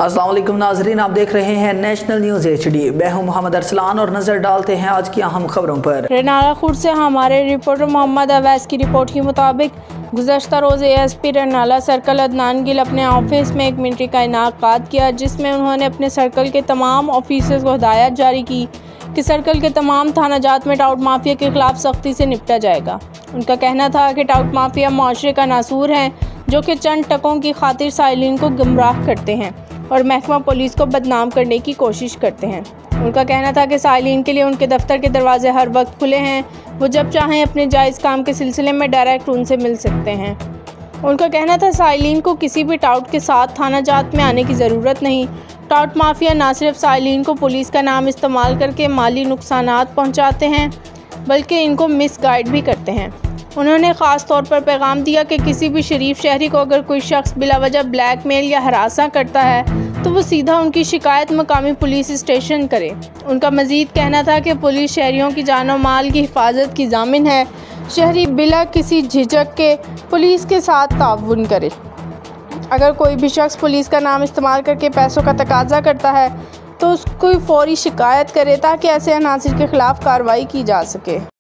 अस्सलाम वालेकुम नाजरीन, आप देख रहे हैं नेशनल न्यूज़ HD। मैं हूं मोहम्मद अरसलान और नज़र डालते हैं आज की अहम खबरों पर। रनाला खुर्द से हमारे रिपोर्टर मोहम्मद अवैस की रिपोर्ट के मुताबिक गुज़श्ता रोज़ ASP रनाला सर्कल अदनान गिल अपने ऑफिस में एक मीटिंग का इनाकाद किया, जिसमें उन्होंने अपने सर्कल के तमाम ऑफिसर्स को हिदायत जारी की कि सर्कल के तमाम थाना जात में टाउट माफिया के खिलाफ सख्ती से निपटा जाएगा। उनका कहना था कि टाउट माफिया माशरे का नासूर हैं, जो कि चंद टकों की खातिर साइलिन को गुमराह करते हैं और महकमा पुलिस को बदनाम करने की कोशिश करते हैं। उनका कहना था कि साइलिन के लिए उनके दफ्तर के दरवाजे हर वक्त खुले हैं, वो जब चाहें अपने जायज़ काम के सिलसिले में डायरेक्ट उनसे मिल सकते हैं। उनका कहना था साइलिन को किसी भी टाउट के साथ थाना जात में आने की ज़रूरत नहीं। टाउट माफिया ना सिर्फ साइलिन को पुलिस का नाम इस्तेमाल करके माली नुकसानात पहुँचाते हैं, बल्कि इनको मिसगाइड भी करते हैं। उन्होंने ख़ास तौर पर पैगाम दिया कि किसी भी शरीफ शहरी को अगर कोई शख्स बिलावजह ब्लैकमेल या हरासा करता है तो वो सीधा उनकी शिकायत मकामी पुलिस स्टेशन करे। उनका मज़ीद कहना था कि पुलिस शहरियों की जान और माल की हिफाजत की ज़ामिन है। शहरी बिला किसी झिझक के पुलिस के साथ ताउन करे। अगर कोई भी शख्स पुलिस का नाम इस्तेमाल करके पैसों का तकाजा करता है तो उसकी फ़ौरी शिकायत करे, ताकि ऐसे अनासिर के ख़िलाफ़ कार्रवाई की जा सके।